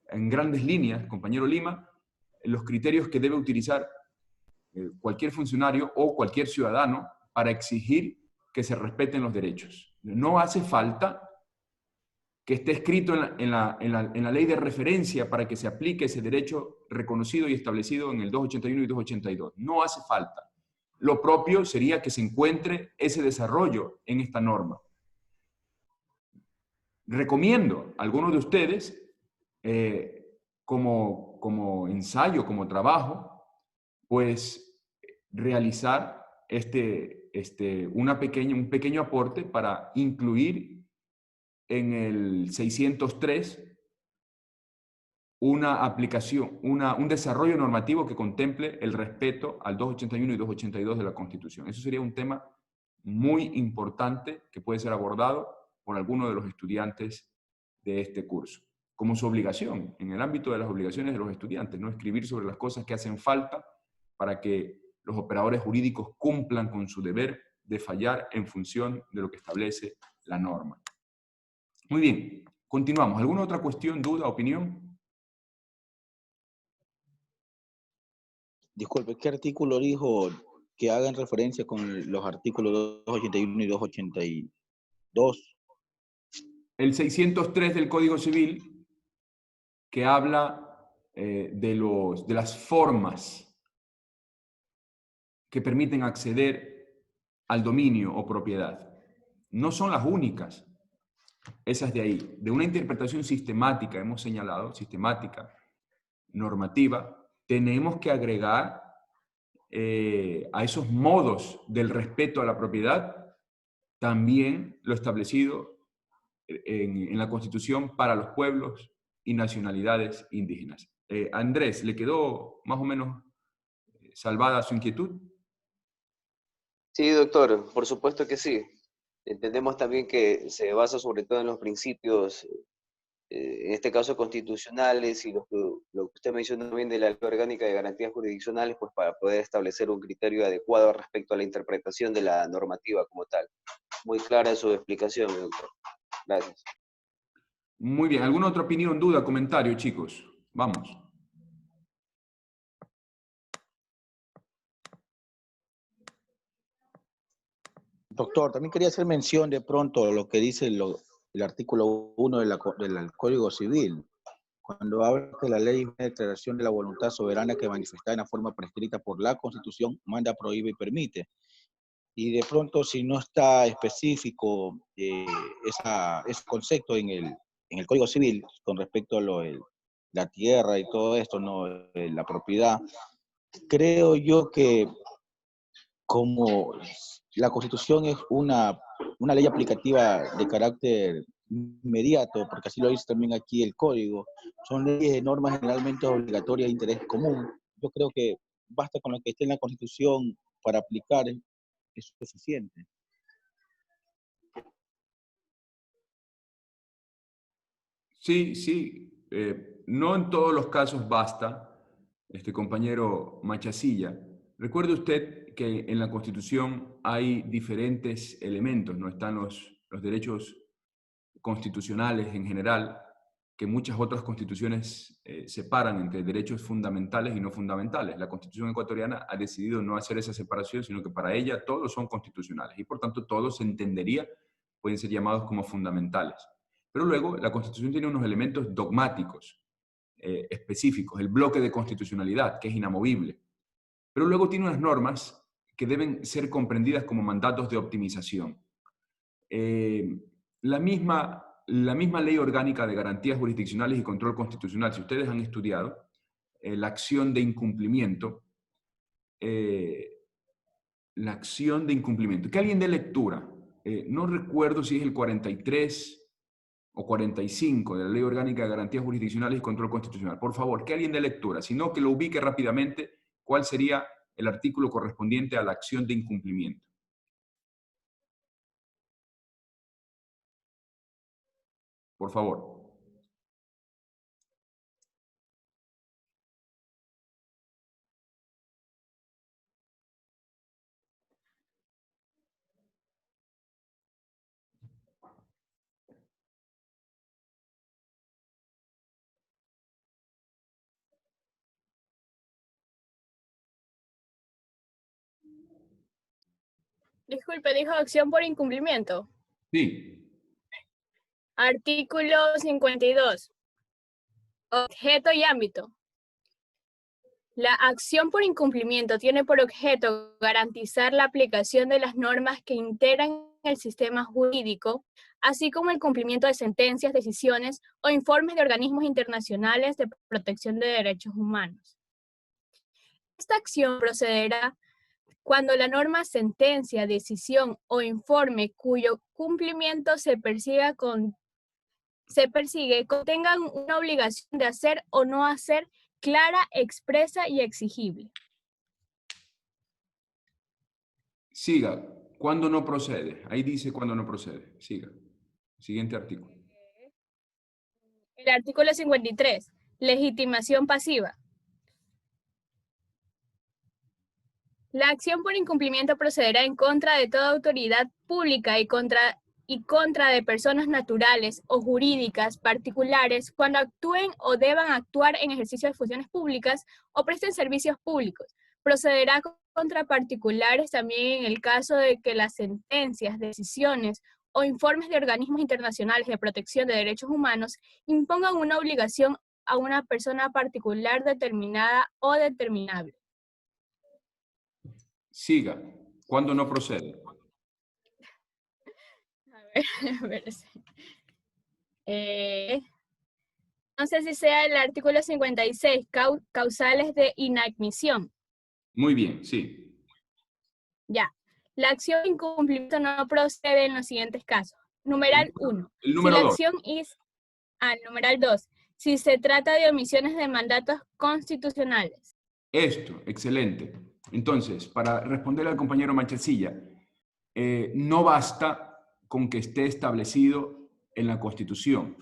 en grandes líneas, compañero Lima, los criterios que debe utilizar cualquier funcionario o cualquier ciudadano para exigir que se respeten los derechos. No hace falta que esté escrito en la ley de referencia para que se aplique ese derecho reconocido y establecido en el 281 y 282. No hace falta. Lo propio sería que se encuentre ese desarrollo en esta norma. Recomiendo a algunos de ustedes, como ensayo, como trabajo, pues realizar un pequeño aporte para incluir en el 603 una aplicación, un desarrollo normativo que contemple el respeto al 281 y 282 de la Constitución. Eso sería un tema muy importante que puede ser abordado por alguno de los estudiantes de este curso, como su obligación, en el ámbito de las obligaciones de los estudiantes, no escribir sobre las cosas que hacen falta para que los operadores jurídicos cumplan con su deber de fallar en función de lo que establece la norma. Muy bien, continuamos. ¿Alguna otra cuestión, duda, opinión? Disculpe, ¿qué artículo dijo que hagan referencia con los artículos 281 y 282? El 603 del Código Civil, que habla de las formas que permiten acceder al dominio o propiedad. No son las únicas, esas de ahí. De una interpretación sistemática, hemos señalado, sistemática, normativa, tenemos que agregar a esos modos del respeto a la propiedad también lo establecido en la Constitución para los pueblos y nacionalidades indígenas. Andrés, ¿le quedó más o menos salvada su inquietud? Sí, doctor, por supuesto que sí. Entendemos también que se basa sobre todo en los principios en este caso constitucionales, y lo que usted mencionó también de la Ley Orgánica de Garantías Jurisdiccionales, pues para poder establecer un criterio adecuado respecto a la interpretación de la normativa como tal. Muy clara su explicación, doctor. Gracias. Muy bien. ¿Alguna otra opinión, duda, comentario, chicos? Vamos. Doctor, también quería hacer mención de pronto a lo que dice el artículo 1 del Código Civil, cuando habla que la ley es una declaración de la voluntad soberana que manifestada en la forma prescrita por la Constitución, manda, prohíbe y permite. Y de pronto, si no está específico ese concepto en el Código Civil con respecto a la tierra y todo esto, ¿no? La propiedad, creo yo que como la Constitución es una ley aplicativa de carácter inmediato, porque así lo dice también aquí el Código, son leyes de normas generalmente obligatorias de interés común. Yo creo que basta con lo que esté en la Constitución para aplicar, es suficiente. Sí, sí. No en todos los casos basta, compañero Machasilla. Recuerde usted que en la Constitución hay diferentes elementos, ¿no? Están los derechos constitucionales en general, que muchas otras constituciones separan entre derechos fundamentales y no fundamentales. La Constitución ecuatoriana ha decidido no hacer esa separación, sino que para ella todos son constitucionales y por tanto todos se entendería, pueden ser llamados como fundamentales. Pero luego la Constitución tiene unos elementos dogmáticos específicos, el bloque de constitucionalidad, que es inamovible. Pero luego tiene unas normas que deben ser comprendidas como mandatos de optimización. La misma Ley Orgánica de Garantías Jurisdiccionales y Control Constitucional, si ustedes han estudiado, la acción de incumplimiento, que alguien dé lectura, no recuerdo si es el 43 o 45 de la Ley Orgánica de Garantías Jurisdiccionales y Control Constitucional. Por favor, que alguien dé lectura, sino que lo ubique rápidamente cuál sería el artículo correspondiente a la acción de incumplimiento. Por favor. Disculpe, dijo acción por incumplimiento. Sí. Artículo 52. Objeto y ámbito. La acción por incumplimiento tiene por objeto garantizar la aplicación de las normas que integran el sistema jurídico, así como el cumplimiento de sentencias, decisiones o informes de organismos internacionales de protección de derechos humanos. Esta acción procederá cuando la norma, sentencia, decisión o informe cuyo cumplimiento se persigue contengan una obligación de hacer o no hacer clara, expresa y exigible. Siga. ¿Cuándo no procede? Ahí dice cuándo no procede. Siga. Siguiente artículo. El artículo 53. Legitimación pasiva. La acción por incumplimiento procederá en contra de toda autoridad pública y contra de personas naturales o jurídicas particulares cuando actúen o deban actuar en ejercicio de funciones públicas o presten servicios públicos. Procederá contra particulares también en el caso de que las sentencias, decisiones o informes de organismos internacionales de protección de derechos humanos impongan una obligación a una persona particular determinada o determinable. Siga. ¿Cuándo no procede? A ver. No sé si sea el artículo 56, causales de inadmisión. Muy bien, sí. Ya. La acción de incumplimiento no procede en los siguientes casos. Numeral 1. El número si la 2. acción es... numeral 2. Si se trata de omisiones de mandatos constitucionales. Esto, excelente. Entonces, para responder al compañero Machasilla, no basta con que esté establecido en la Constitución.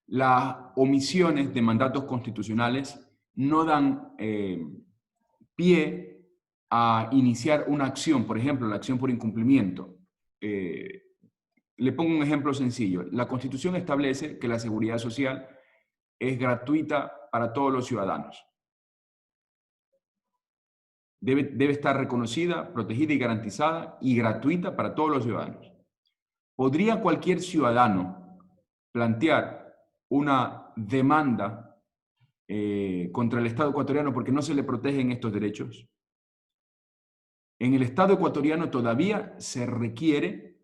las omisiones de mandatos constitucionales no dan pie a iniciar una acción, por ejemplo, la acción por incumplimiento. Le pongo un ejemplo sencillo. La Constitución establece que la seguridad social es gratuita para todos los ciudadanos. Debe estar reconocida, protegida y garantizada y gratuita para todos los ciudadanos. ¿Podría cualquier ciudadano plantear una demanda contra el Estado ecuatoriano porque no se le protegen estos derechos? En el Estado ecuatoriano todavía se requiere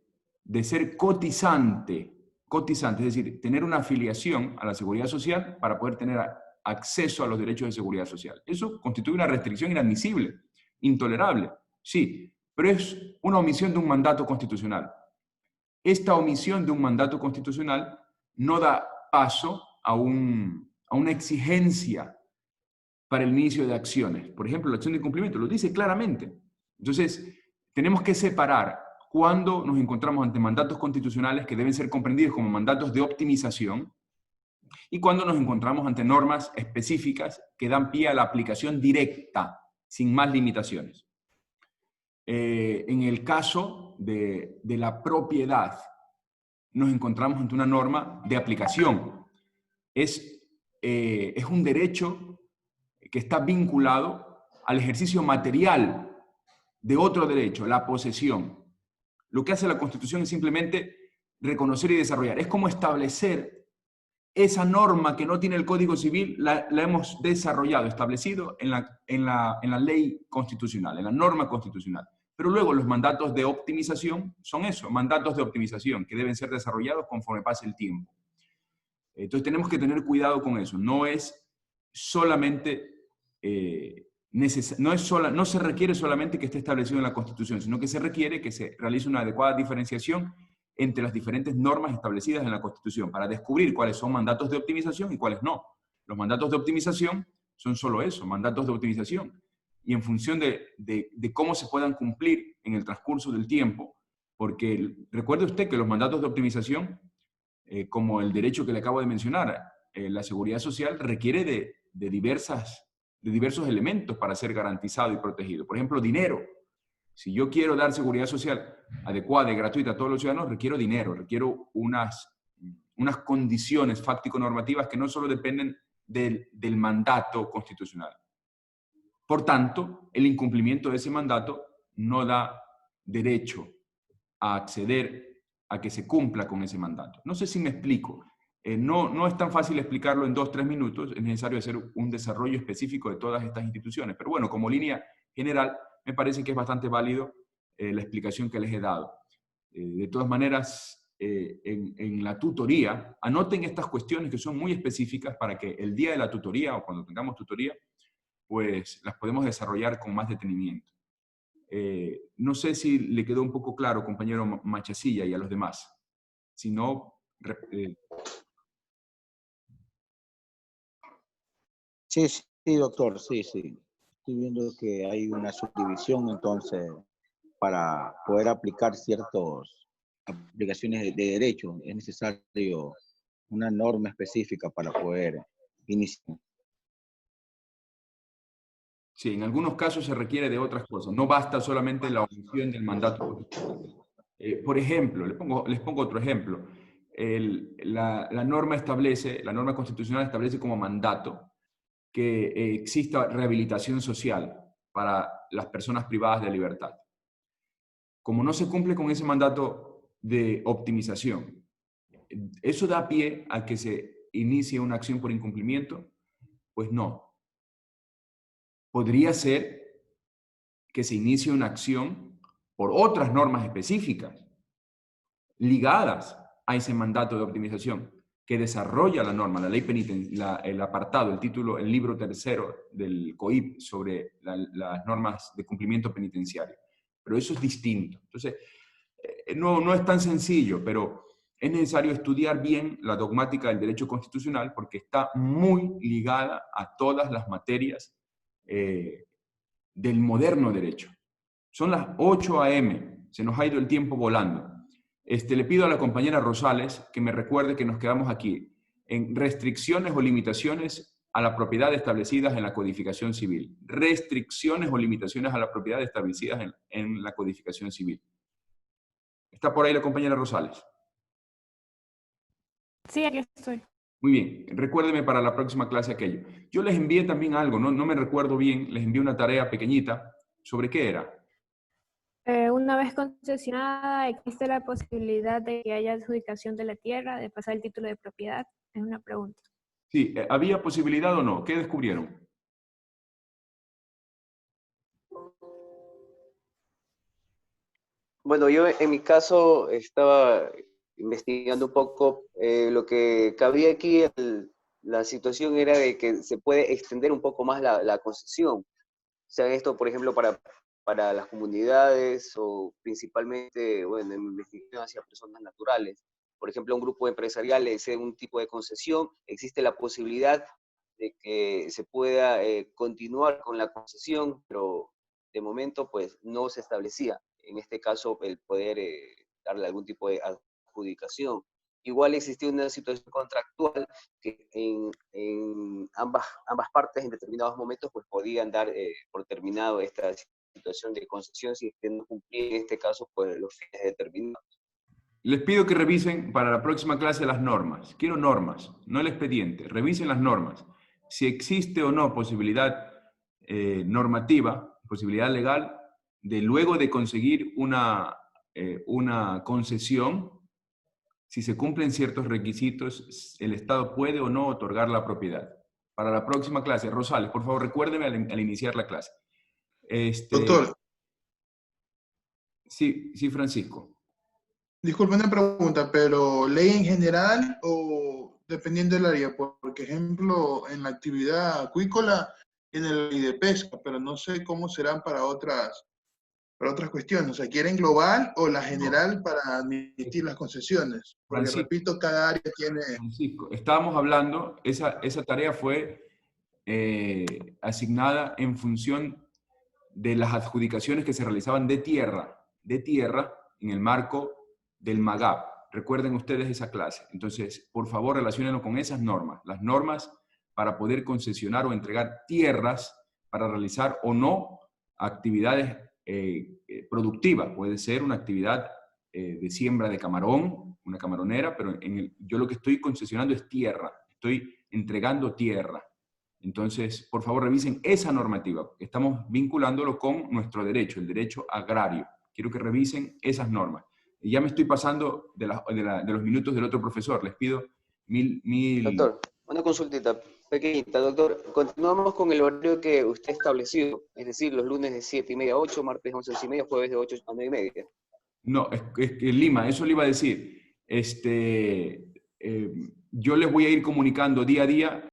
de ser cotizante, es decir, tener una afiliación a la seguridad social para poder tener acceso a los derechos de seguridad social. Eso constituye una restricción inadmisible, intolerable, sí, pero es una omisión de un mandato constitucional. Esta omisión de un mandato constitucional no da paso a una exigencia para el inicio de acciones. Por ejemplo, la acción de incumplimiento lo dice claramente. Entonces, tenemos que separar cuando nos encontramos ante mandatos constitucionales que deben ser comprendidos como mandatos de optimización y cuando nos encontramos ante normas específicas que dan pie a la aplicación directa, sin más limitaciones. En el caso de la propiedad, nos encontramos ante una norma de aplicación. Es un derecho que está vinculado al ejercicio material de otro derecho, la posesión. Lo que hace la Constitución es simplemente reconocer y desarrollar. Es como establecer esa norma que no tiene el Código Civil, la hemos desarrollado, establecido en la ley constitucional, en la norma constitucional. Pero luego los mandatos de optimización son eso, mandatos de optimización que deben ser desarrollados conforme pase el tiempo. Entonces tenemos que tener cuidado con eso. No es solamente no se requiere solamente que esté establecido en la Constitución, sino que se requiere que se realice una adecuada diferenciación entre las diferentes normas establecidas en la Constitución para descubrir cuáles son mandatos de optimización y cuáles no. Los mandatos de optimización son solo eso, mandatos de optimización. Y en función de cómo se puedan cumplir en el transcurso del tiempo, porque recuerde usted que los mandatos de optimización, como el derecho que le acabo de mencionar, la seguridad social requiere de diversos elementos para ser garantizado y protegido. Por ejemplo, dinero. Si yo quiero dar seguridad social adecuada y gratuita a todos los ciudadanos, requiero dinero, requiero unas condiciones fáctico-normativas que no solo dependen del mandato constitucional. Por tanto, el incumplimiento de ese mandato no da derecho a acceder a que se cumpla con ese mandato. No sé si me explico. No es tan fácil explicarlo en 2-3 minutos, es necesario hacer un desarrollo específico de todas estas instituciones. Pero bueno, como línea general, me parece que es bastante válido la explicación que les he dado. De todas maneras, en la tutoría, anoten estas cuestiones que son muy específicas para que el día de la tutoría o cuando tengamos tutoría, pues las podemos desarrollar con más detenimiento. No sé si le quedó un poco claro, compañero Machasilla, y a los demás. Si no... Sí, doctor, sí. Estoy viendo que hay una subdivisión, entonces, para poder aplicar ciertas aplicaciones de derecho, es necesario una norma específica para poder iniciar. Sí, en algunos casos se requiere de otras cosas. No basta solamente la omisión del mandato. Por ejemplo, les pongo otro ejemplo. La norma constitucional establece como mandato que exista rehabilitación social para las personas privadas de libertad. Como no se cumple con ese mandato de optimización, ¿eso da pie a que se inicie una acción por incumplimiento? Pues no. Podría ser que se inicie una acción por otras normas específicas ligadas a ese mandato de optimización que desarrolla la norma, la ley penitenciaria, el apartado, el título, el libro tercero del COIP sobre las normas de cumplimiento penitenciario. Pero eso es distinto. Entonces, no es tan sencillo, pero es necesario estudiar bien la dogmática del derecho constitucional porque está muy ligada a todas las materias del moderno derecho. Son las 8 a.m., se nos ha ido el tiempo volando. Le pido a la compañera Rosales que me recuerde que nos quedamos aquí. en restricciones o limitaciones a la propiedad establecidas en la codificación civil. Restricciones o limitaciones a la propiedad establecidas en la codificación civil. ¿Está por ahí la compañera Rosales? Sí, aquí estoy. Muy bien, recuérdeme para la próxima clase aquello. Yo les envié también algo, no me recuerdo bien, les envié una tarea pequeñita. ¿Sobre qué era? Una vez concesionada, ¿existe la posibilidad de que haya adjudicación de la tierra, de pasar el título de propiedad? Es una pregunta. Sí, ¿había posibilidad o no? ¿Qué descubrieron? Bueno, yo en mi caso estaba investigando un poco lo que cabía aquí. La situación era de que se puede extender un poco más la concesión. O sea, esto, por ejemplo, para las comunidades o principalmente, bueno, en mi investigación hacia personas naturales. Por ejemplo, a un grupo empresarial le cede un tipo de concesión, existe la posibilidad de que se pueda continuar con la concesión, pero de momento pues no se establecía, en este caso, el poder darle algún tipo de adjudicación. Igual existía una situación contractual que en ambas partes en determinados momentos pues podían dar por terminado esta situación de concesión si es que no cumplía en este caso pues los fines determinados. Les pido que revisen para la próxima clase las normas. Quiero normas, no el expediente. Revisen las normas. Si existe o no posibilidad normativa, posibilidad legal, de luego de conseguir una concesión, si se cumplen ciertos requisitos, el Estado puede o no otorgar la propiedad. Para la próxima clase, Rosales, por favor, recuérdeme al iniciar la clase. Doctor, Sí, Francisco. disculpe una pregunta, pero ¿ley en general o dependiendo del área? Por ejemplo, en la actividad acuícola tiene la ley de pesca, pero no sé cómo serán para otras cuestiones. O sea, ¿quieren global o la general para admitir las concesiones? Porque, Francisco, repito, cada área tiene... Francisco, estábamos hablando, esa tarea fue asignada en función de las adjudicaciones que se realizaban de tierra en el marco del MAGAP. Recuerden ustedes esa clase. Entonces, por favor, relaciónenlo con esas normas. Las normas para poder concesionar o entregar tierras para realizar o no actividades productivas. Puede ser una actividad de siembra de camarón, una camaronera, pero yo lo que estoy concesionando es tierra. Estoy entregando tierra. Entonces, por favor, revisen esa normativa. Estamos vinculándolo con nuestro derecho, el derecho agrario. Quiero que revisen esas normas. Y ya me estoy pasando de los minutos del otro profesor. Les pido mil... Doctor, una consultita pequeñita, doctor. Continuamos con el horario que usted estableció, es decir, los lunes de 7:30 a 8, martes 11:30, jueves de 8 a 9:30. No, es que Lima, eso le iba a decir. Yo les voy a ir comunicando día a día